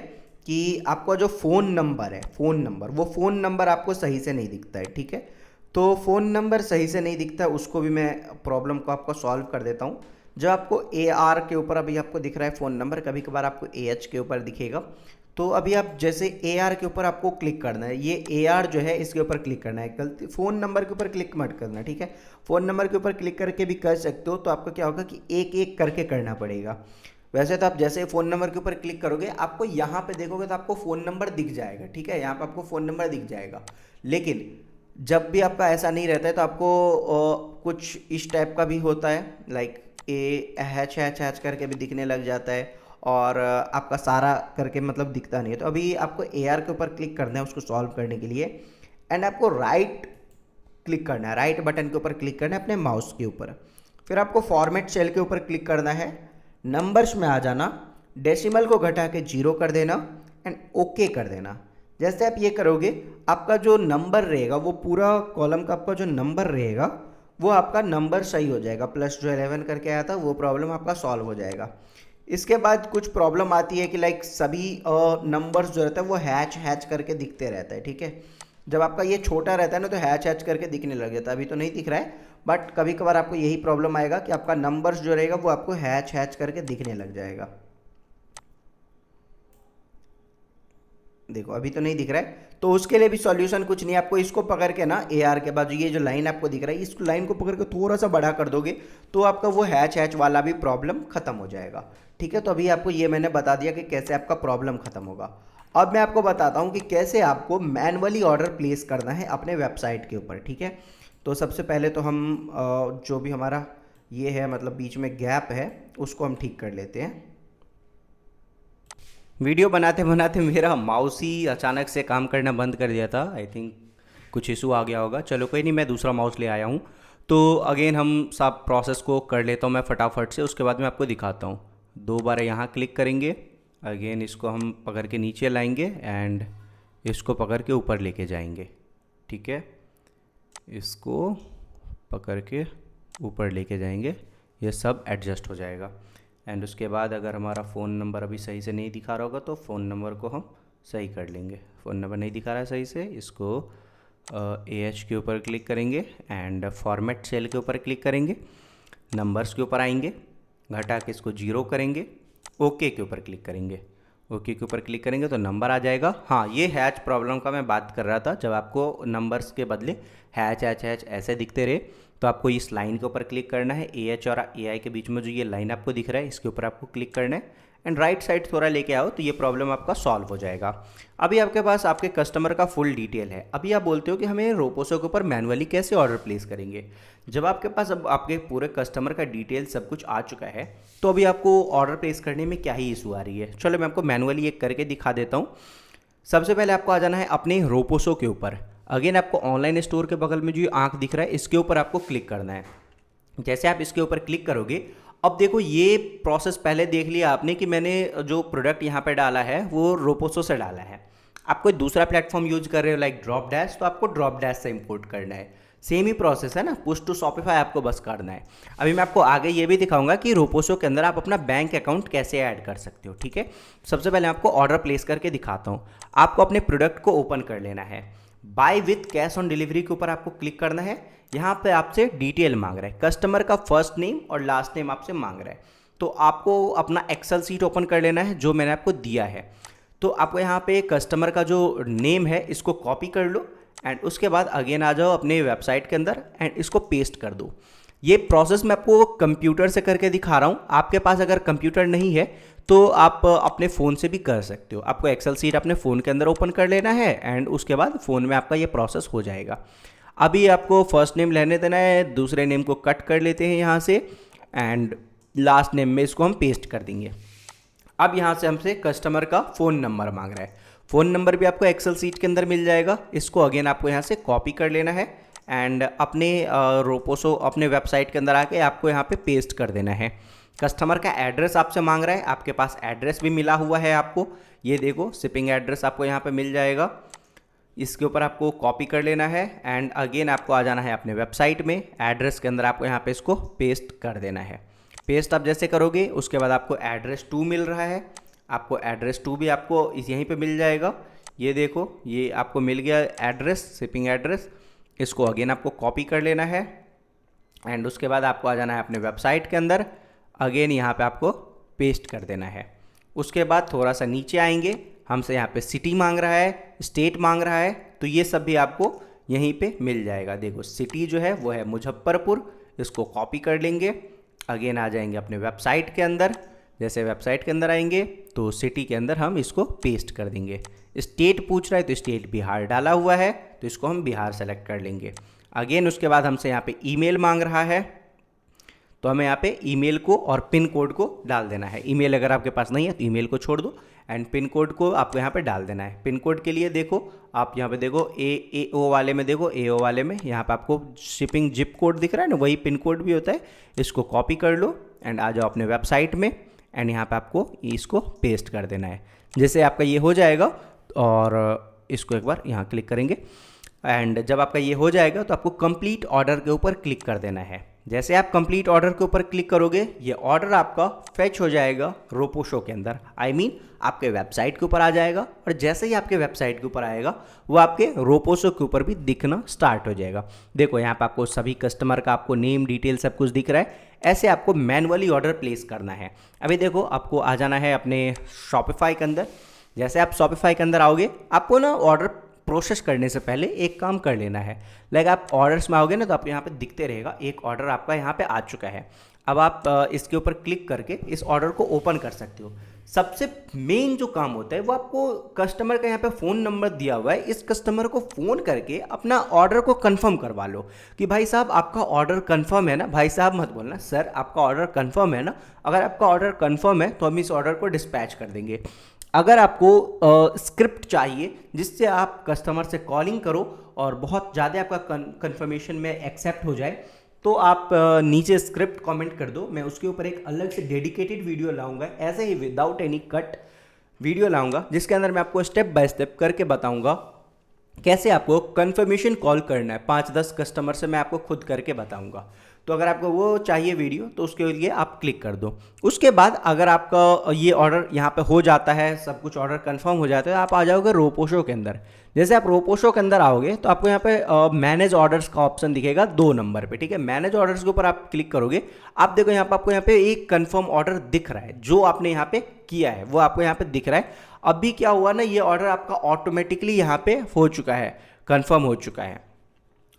कि आपका जो फ़ोन नंबर है, वो फ़ोन नंबर आपको सही से नहीं दिखता है, ठीक है। तो फ़ोन नंबर सही से नहीं दिखता है, उसको भी मैं प्रॉब्लम को आपको सॉल्व कर देता हूँ। जब आपको ए आर के ऊपर अभी आपको दिख रहा है फ़ोन नंबर, कभी कभार आपको ए एच के ऊपर दिखेगा। तो अभी आप जैसे ए आर के ऊपर आपको क्लिक करना है, ये ए आर जो है इसके ऊपर क्लिक करना है, गलती फ़ोन नंबर के ऊपर क्लिक मत करना, ठीक है। फ़ोन नंबर के ऊपर क्लिक करके भी कर सकते हो, तो आपका क्या होगा कि एक एक करके करना पड़ेगा। वैसे तो आप जैसे फ़ोन नंबर के ऊपर क्लिक करोगे आपको यहाँ पे देखोगे तो आपको फ़ोन नंबर दिख जाएगा, ठीक है, यहाँ पे आपको फ़ोन नंबर दिख जाएगा। लेकिन जब भी आपका ऐसा नहीं रहता है तो आपको कुछ इस टाइप का भी होता है, लाइक ए हैच करके भी दिखने लग जाता है और आपका सारा करके मतलब दिखता नहीं है। तो अभी आपको ए आर के ऊपर क्लिक करना है उसको सॉल्व करने के लिए, एंड आपको राइट क्लिक करना है, राइट बटन के ऊपर क्लिक करना है अपने माउस के ऊपर। फिर आपको फॉर्मेट सेल के ऊपर क्लिक करना है, नंबर्स में आ जाना, डेसिमल को घटा के 0 कर देना एंड ओके कर देना। जैसे आप ये करोगे आपका जो नंबर रहेगा वो पूरा कॉलम का आपका जो नंबर रहेगा वो आपका नंबर सही हो जाएगा, प्लस जो 11 करके आया था वो प्रॉब्लम आपका सॉल्व हो जाएगा। इसके बाद कुछ प्रॉब्लम आती है कि लाइक सभी नंबर्स जो रहता है वो हैच करके दिखते रहता है, ठीक है। जब आपका ये छोटा रहता है ना तो हैच करके दिखने लग जाता है। अभी तो नहीं दिख रहा है बट कभी कभार आपको यही प्रॉब्लम आएगा कि आपका नंबर्स जो रहेगा वो आपको हैच करके दिखने लग जाएगा। देखो अभी तो नहीं दिख रहा है, तो उसके लिए भी सॉल्यूशन कुछ नहीं, आपको इसको पकड़ के ना AR के बाजू ये जो लाइन आपको दिख रहा है, इस लाइन को पकड़ के थोड़ा सा बड़ा कर दोगे तो आपका वो हैच वाला भी प्रॉब्लम खत्म हो जाएगा। ठीक है, तो अभी आपको ये मैंने बता दिया कि कैसे आपका प्रॉब्लम खत्म होगा। अब मैं आपको बताता हूँ कि कैसे आपको मैनुअली ऑर्डर प्लेस करना है अपने वेबसाइट के ऊपर। ठीक है, तो सबसे पहले तो हम जो भी हमारा ये है मतलब बीच में गैप है उसको हम ठीक कर लेते हैं। वीडियो बनाते बनाते मेरा माउस ही अचानक से काम करना बंद कर दिया था, आई थिंक कुछ इशू आ गया होगा। चलो कोई नहीं, मैं दूसरा माउस ले आया हूँ। तो अगेन हम सब प्रोसेस को कर लेता हूँ मैं फटाफट से, उसके बाद मैं आपको दिखाता हूँ। 2 बार यहाँ क्लिक करेंगे, अगेन इसको हम पकड़ के नीचे लाएंगे एंड इसको पकड़ के ऊपर लेके जाएंगे। ठीक है, इसको पकड़ के ऊपर लेके जाएंगे, ये सब एडजस्ट हो जाएगा। एंड उसके बाद अगर हमारा फ़ोन नंबर अभी सही से नहीं दिखा रहा होगा तो फ़ोन नंबर को हम सही कर लेंगे। फ़ोन नंबर नहीं दिखा रहा है सही से, इसको AH के ऊपर क्लिक करेंगे एंड फॉर्मेट सेल के ऊपर क्लिक करेंगे, नंबर्स के ऊपर आएंगे, घटा के इसको 0 करेंगे, ओके के ऊपर क्लिक करेंगे। ओके के ऊपर क्लिक करेंगे तो नंबर आ जाएगा। हाँ, ये हैच प्रॉब्लम का मैं बात कर रहा था, जब आपको नंबर्स के बदले हैच हैच हैच ऐसे दिखते रहे तो आपको इस लाइन के ऊपर क्लिक करना है। AH और AI के बीच में जो ये लाइन आपको दिख रहा है इसके ऊपर आपको क्लिक करना है एंड राइट साइड थोड़ा लेके आओ तो ये प्रॉब्लम आपका सॉल्व हो जाएगा। अभी आपके पास आपके कस्टमर का फुल डिटेल है। अभी आप बोलते हो कि हमें रोपोसो के ऊपर मैनुअली कैसे ऑर्डर प्लेस करेंगे। जब आपके पास अब आपके पूरे कस्टमर का डिटेल सब कुछ आ चुका है तो अभी आपको ऑर्डर प्लेस करने में क्या ही इशू आ रही है। चलो मैं आपको मैनुअली एक करके दिखा देता हूँ। सबसे पहले आपको आ जाना है अपने रोपोसो के ऊपर। अगेन आपको ऑनलाइन स्टोर के बगल में जो ये आंख दिख रहा है इसके ऊपर आपको क्लिक करना है। जैसे आप इसके ऊपर क्लिक करोगे, अब देखो ये प्रोसेस पहले देख लिया आपने कि मैंने जो प्रोडक्ट यहाँ पे डाला है वो रोपोसो से डाला है। आप कोई दूसरा प्लेटफॉर्म यूज कर रहे हो लाइक ड्रॉप डैश, तो आपको ड्रॉप डैश से इंपोर्ट करना है। सेम ही प्रोसेस है ना, पुश टू शॉपिफाई आपको बस करना है। अभी मैं आपको आगे ये भी दिखाऊंगा कि रोपोसो के अंदर आप अपना बैंक अकाउंट कैसे ऐड कर सकते हो। ठीक है, सबसे पहले आपको ऑर्डर प्लेस करके दिखाता हूँ। आपको अपने प्रोडक्ट को ओपन कर लेना है, buy with cash on delivery के ऊपर आपको क्लिक करना है। यहाँ पे आपसे डिटेल मांग रहा है, कस्टमर का फर्स्ट नेम और लास्ट नेम आपसे मांग रहा है। तो आपको अपना एक्सेल सीट ओपन कर लेना है जो मैंने आपको दिया है। तो आपको यहाँ पे कस्टमर का जो नेम है इसको कॉपी कर लो एंड उसके बाद अगेन आ जाओ अपने वेबसाइट के अंदर एंड इसको पेस्ट कर दो। ये प्रोसेस मैं आपको कंप्यूटर से करके दिखा रहा हूँ। आपके पास अगर कंप्यूटर नहीं है तो आप अपने फ़ोन से भी कर सकते हो। आपको एक्सेल सीट अपने फ़ोन के अंदर ओपन कर लेना है एंड उसके बाद फ़ोन में आपका ये प्रोसेस हो जाएगा। अभी आपको फर्स्ट नेम लेने देना है, दूसरे नेम को कट कर लेते हैं यहाँ से एंड लास्ट नेम में इसको हम पेस्ट कर देंगे। अब यहाँ से हमसे कस्टमर का फ़ोन नंबर मांग रहा है। फ़ोन नंबर भी आपको एक्सेल सीट के अंदर मिल जाएगा। इसको अगेन आपको यहाँ से कॉपी कर लेना है एंड अपने रोपोसो अपने वेबसाइट के अंदर आके आपको यहाँ पे पेस्ट कर देना है। कस्टमर का एड्रेस आपसे मांग रहा है, आपके पास एड्रेस भी मिला हुआ है आपको, ये देखो शिपिंग एड्रेस आपको यहाँ पे मिल जाएगा। इसके ऊपर आपको कॉपी कर लेना है एंड अगेन आपको आ जाना है अपने वेबसाइट में। एड्रेस के अंदर आपको यहाँ पे इसको पेस्ट कर देना है। पेस्ट आप जैसे करोगे उसके बाद आपको एड्रेस 2 मिल रहा है, आपको एड्रेस 2 भी आपको यहीं पे मिल जाएगा। ये देखो ये आपको मिल गया एड्रेस, शिपिंग एड्रेस। इसको अगेन आपको कॉपी कर लेना है एंड उसके बाद आपको आ जाना है अपने वेबसाइट के अंदर। अगेन यहाँ पे आपको पेस्ट कर देना है। उसके बाद थोड़ा सा नीचे आएंगे, हमसे यहाँ पे सिटी मांग रहा है, स्टेट मांग रहा है, तो ये सब भी आपको यहीं पे मिल जाएगा। देखो सिटी जो है वो है मुजफ्फरपुर, इसको कॉपी कर लेंगे। अगेन आ जाएंगे अपने वेबसाइट के अंदर। जैसे वेबसाइट के अंदर आएंगे तो सिटी के अंदर हम इसको पेस्ट कर देंगे। स्टेट पूछ रहा है तो स्टेट बिहार डाला हुआ है तो इसको हम बिहार सेलेक्ट कर लेंगे। अगेन उसके बाद हमसे यहाँ पे ईमेल मांग रहा है तो हमें यहाँ पे ईमेल को और पिन कोड को डाल देना है। ईमेल अगर आपके पास नहीं है तो ईमेल को छोड़ दो एंड पिन कोड को आपको यहाँ पे डाल देना है। पिन कोड के लिए देखो आप यहाँ पे देखो AO वाले में, देखो AO वाले में यहाँ पे आपको शिपिंग जिप कोड दिख रहा है ना, वही पिन कोड भी होता है। इसको कॉपी कर लो एंड आ जाओ अपने वेबसाइट में एंड यहाँ पे आपको इसको पेस्ट कर देना है। जैसे आपका ये हो जाएगा और इसको एक बार यहाँ क्लिक करेंगे एंड जब आपका ये हो जाएगा तो आपको कंप्लीट ऑर्डर के ऊपर क्लिक कर देना है। जैसे आप कंप्लीट ऑर्डर के ऊपर क्लिक करोगे ये ऑर्डर आपका फेच हो जाएगा रोपोसो के अंदर, आई मीन आपके वेबसाइट के ऊपर आ जाएगा। और जैसे ही आपके वेबसाइट के ऊपर आएगा वो आपके रोपोसो के ऊपर भी दिखना स्टार्ट हो जाएगा। देखो यहाँ पे आपको सभी कस्टमर का आपको नेम डिटेल सब कुछ दिख रहा है। ऐसे आपको मैनुअली ऑर्डर प्लेस करना है। अभी देखो आपको आ जाना है अपने शॉपिफाई के अंदर। जैसे आप शॉपिफाई के अंदर आओगे, आपको ना ऑर्डर प्रोसेस करने से पहले एक काम कर लेना है। लाइक आप ऑर्डर्स में आओगे ना, तो आपको यहाँ पे दिखते रहेगा एक ऑर्डर आपका यहाँ पे आ चुका है। अब आप इसके ऊपर क्लिक करके इस ऑर्डर को ओपन कर सकते हो। सबसे मेन जो काम होता है वो आपको कस्टमर का यहाँ पे फ़ोन नंबर दिया हुआ है, इस कस्टमर को फ़ोन करके अपना ऑर्डर को कंफर्म करवा लो कि भाई साहब आपका ऑर्डर कंफर्म है ना। भाई साहब मत बोलना, सर आपका ऑर्डर कंफर्म है ना। अगर आपका ऑर्डर कंफर्म है तो हम इस ऑर्डर को डिस्पैच कर देंगे। अगर आपको स्क्रिप्ट चाहिए जिससे आप कस्टमर से कॉलिंग करो और बहुत ज़्यादा आपका कंफर्मेशन में एक्सेप्ट हो जाए, तो आप नीचे स्क्रिप्ट कमेंट कर दो। मैं उसके ऊपर एक अलग से डेडिकेटेड वीडियो लाऊंगा, ऐसे ही विदाउट एनी कट वीडियो लाऊंगा, जिसके अंदर मैं आपको स्टेप बाय स्टेप करके बताऊंगा कैसे आपको कंफर्मेशन कॉल करना है। 5-10 कस्टमर से मैं आपको खुद करके बताऊंगा। तो अगर आपको वो चाहिए वीडियो तो उसके लिए आप क्लिक कर दो। उसके बाद अगर आपका ये ऑर्डर यहाँ पे हो जाता है, सब कुछ ऑर्डर कंफर्म हो जाता है, आप आ जाओगे रोपोशो के अंदर। जैसे आप रोपोशो के अंदर आओगे तो आपको यहाँ पे मैनेज ऑर्डर्स का ऑप्शन दिखेगा 2 नंबर पे, ठीक है। मैनेज ऑर्डर्स के ऊपर आप क्लिक करोगे, आप देखो यहाँ पे आपको यहाँ पे एक कंफर्म ऑर्डर दिख रहा है, जो आपने यहाँ पे किया है वो आपको यहाँ पे दिख रहा है। अभी क्या हुआ ना, ये ऑर्डर आपका ऑटोमेटिकली यहाँ पे हो चुका है, कंफर्म हो चुका है,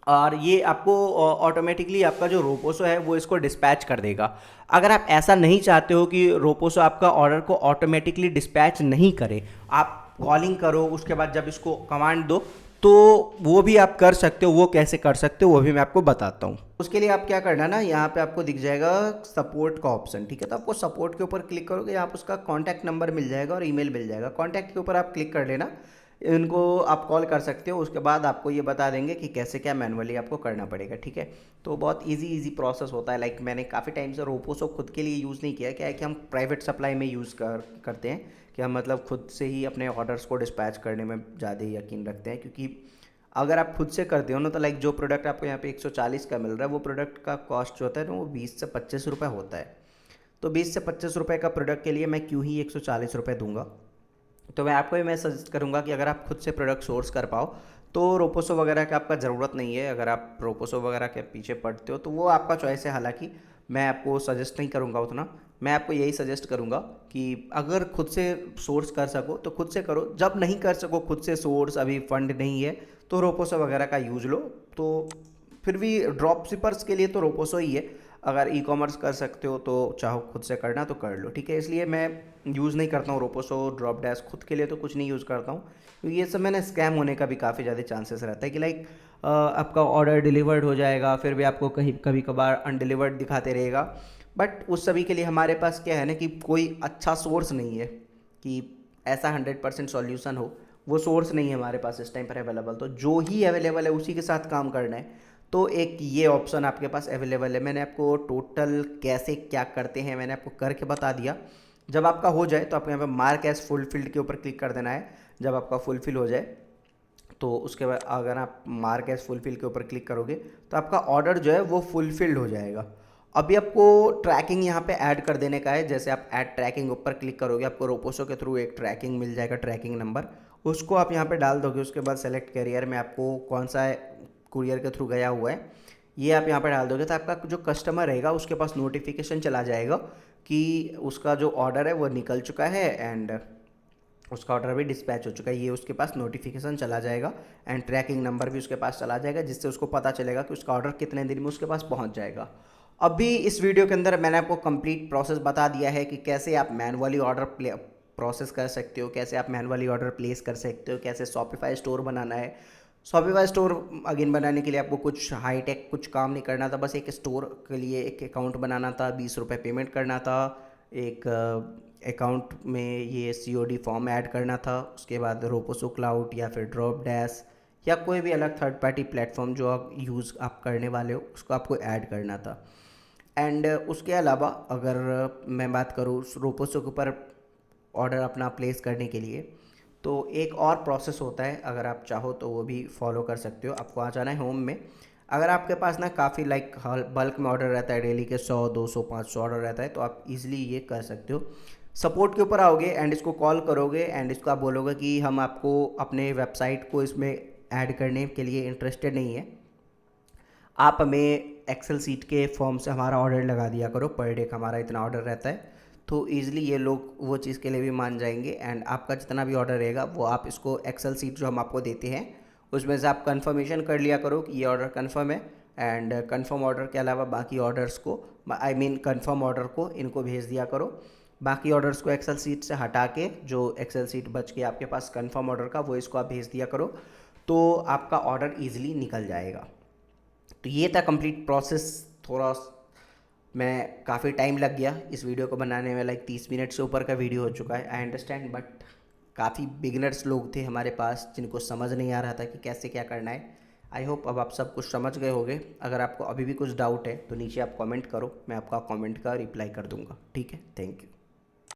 और ये आपको ऑटोमेटिकली आपका जो रोपोसो है वो इसको डिस्पैच कर देगा। अगर आप ऐसा नहीं चाहते हो कि रोपोसो आपका ऑर्डर को ऑटोमेटिकली डिस्पैच नहीं करे, आप कॉलिंग करो, उसके बाद जब इसको कमांड दो, तो वो भी आप कर सकते हो। वो कैसे कर सकते हो वो भी मैं आपको बताता हूँ। उसके लिए आप क्या करना ना, यहाँ पे आपको दिख जाएगा सपोर्ट का ऑप्शन, ठीक है। तो आपको सपोर्ट के ऊपर क्लिक करोगे, यहाँ पर उसका कॉन्टैक्ट नंबर मिल जाएगा और ईमेल मिल जाएगा। कॉन्टैक्ट के ऊपर आप क्लिक कर लेना, इनको आप कॉल कर सकते हो। उसके बाद आपको ये बता देंगे कि कैसे क्या मैनुअली आपको करना पड़ेगा, ठीक है। तो बहुत इजी प्रोसेस होता है। लाइक मैंने काफ़ी टाइम से रोपोसो खुद के लिए यूज़ नहीं किया। क्या है कि हम प्राइवेट सप्लाई में यूज़ करते हैं, कि हम मतलब खुद से ही अपने ऑर्डर्स को डिस्पैच करने में ज़्यादा यकीन रखते हैं। क्योंकि अगर आप खुद से करते हो ना, तो लाइक जो प्रोडक्ट आपको यहाँ पे 140 का मिल रहा है, वो प्रोडक्ट का कॉस्ट जो होता है ना, वो 20 से 25 रुपये होता है। तो 20 से 25 रुपये का प्रोडक्ट के लिए मैं क्यों ही 140 रुपये दूंगा। तो मैं सजेस्ट करूँगा कि अगर आप खुद से प्रोडक्ट सोर्स कर पाओ तो रोपोसो वगैरह की आपका ज़रूरत नहीं है। अगर आप रोपोसो वगैरह के पीछे पड़ते हो तो वो आपका चॉइस है। हालांकि मैं आपको सजेस्ट नहीं करूँगा उतना, मैं आपको यही सजेस्ट करूँगा कि अगर खुद से सोर्स कर सको तो खुद से करो। जब नहीं कर सको खुद से सोर्स, अभी फंड नहीं है, तो रोपोसो वगैरह का यूज़ लो। तो फिर भी ड्रॉप शिपर्स के लिए तो रोपोसो ही है। अगर ई कॉमर्स कर सकते हो तो चाहो खुद से करना तो कर लो, ठीक है। इसलिए मैं यूज़ नहीं करता हूँ रोपोसो, ड्रॉप डैश, खुद के लिए तो कुछ नहीं यूज़ करता हूँ। क्योंकि ये सब में ना स्कैम होने का भी काफ़ी ज़्यादा चांसेस रहता है कि लाइक आपका ऑर्डर डिलीवर्ड हो जाएगा, फिर भी आपको कहीं कभी कभार अनडिलीवर्ड दिखाते रहेगा। बट उस सभी के लिए हमारे पास क्या है ना, कि कोई अच्छा सोर्स नहीं है कि ऐसा 100% सॉल्यूशन हो। वो सोर्स नहीं है हमारे पास इस टाइम पर अवेलेबल। तो जो ही अवेलेबल है उसी के साथ काम करना है। तो एक ये ऑप्शन आपके पास अवेलेबल है। मैंने आपको टोटल कैसे क्या करते हैं मैंने आपको करके बता दिया। जब आपका हो जाए तो आपको यहाँ पे मार्क एज फुलफिल्ड के ऊपर क्लिक कर देना है। जब आपका फुलफिल हो जाए तो उसके बाद अगर आप मार्क एज फुलफिल के ऊपर क्लिक करोगे तो आपका ऑर्डर जो है वो फुलफिल्ड हो जाएगा। अभी आपको ट्रैकिंग यहाँ पे ऐड कर देने का है। जैसे आप ऐड ट्रैकिंग ऊपर क्लिक करोगे, आपको रोपोसो के थ्रू एक ट्रैकिंग मिल जाएगा, ट्रैकिंग नंबर, उसको आप यहाँ पे डाल दोगे। उसके बाद सेलेक्ट कैरियर में आपको कौन सा कुरियर के थ्रू गया हुआ है ये आप यहाँ पे डाल दोगे, तो आपका जो कस्टमर रहेगा उसके पास नोटिफिकेशन चला जाएगा कि उसका जो ऑर्डर है वो निकल चुका है एंड उसका ऑर्डर भी डिस्पैच हो चुका है। ये उसके पास नोटिफिकेशन चला जाएगा एंड ट्रैकिंग नंबर भी उसके पास चला जाएगा, जिससे उसको पता चलेगा कि उसका ऑर्डर कितने दिन में उसके पास पहुंच जाएगा। अभी इस वीडियो के अंदर मैंने आपको कंप्लीट प्रोसेस बता दिया है कि कैसे आप मैनुअली ऑर्डर प्रोसेस कर सकते हो, कैसे आप मैनुअली ऑर्डर प्लेस कर सकते हो, कैसे शॉपिफाई स्टोर बनाना है। शॉपिफाई स्टोर अगेन बनाने के लिए आपको कुछ हाई टेक कुछ काम नहीं करना था, बस एक स्टोर के लिए एक अकाउंट बनाना था, 20 रुपये पेमेंट करना था, एक अकाउंट में ये COD फॉर्म ऐड करना था। उसके बाद रोपोसो क्लाउड या फिर ड्रॉप डैश या कोई भी अलग थर्ड पार्टी प्लेटफॉर्म जो आप यूज़ आप करने वाले हो उसको आपको ऐड करना था। एंड उसके अलावा अगर मैं बात करूँ रोपोसो के ऊपर ऑर्डर अपना प्लेस करने के लिए, तो एक और प्रोसेस होता है। अगर आप चाहो तो वो भी फॉलो कर सकते हो। आपको आ जाना है होम में। अगर आपके पास ना काफ़ी लाइक बल्क में ऑर्डर रहता है, डेली के 100 200 500 ऑर्डर रहता है, तो आप इजीली ये कर सकते हो। सपोर्ट के ऊपर आओगे एंड इसको कॉल करोगे एंड इसको आप बोलोगे कि हम आपको अपने वेबसाइट को इसमें ऐड करने के लिए इंटरेस्टेड नहीं है, आप हमें एक्सेल सीट के फॉर्म से हमारा ऑर्डर लगा दिया करो, पर डे का हमारा इतना ऑर्डर रहता है, तो ईज़िली ये लोग वो चीज़ के लिए भी मान जाएंगे। एंड आपका जितना भी ऑर्डर रहेगा वो आप इसको एक्सेल सीट जो हम आपको देते हैं उसमें से आप कंफर्मेशन कर लिया करो कि ये ऑर्डर कंफर्म है। एंड कंफर्म ऑर्डर के अलावा बाकी ऑर्डर्स को कंफर्म ऑर्डर को इनको भेज दिया करो। बाकी ऑर्डर्स को एक्सेल सीट से हटा के जो एक्सेल सीट बच के आपके पास कंफर्म ऑर्डर का वो इसको आप भेज दिया करो, तो आपका ऑर्डर ईजिली निकल जाएगा। तो ये था कंप्लीट प्रोसेस। थोड़ा मैं काफ़ी टाइम लग गया इस वीडियो को बनाने में, लाइक 30 मिनट से ऊपर का वीडियो हो चुका है, आई अंडरस्टैंड। बट काफ़ी बिगनर्स लोग थे हमारे पास जिनको समझ नहीं आ रहा था कि कैसे क्या करना है। आई होप अब आप सब कुछ समझ गए होंगे। अगर आपको अभी भी कुछ डाउट है तो नीचे आप कमेंट करो, मैं आपका कमेंट का रिप्लाई कर दूंगा। ठीक है, थैंक यू।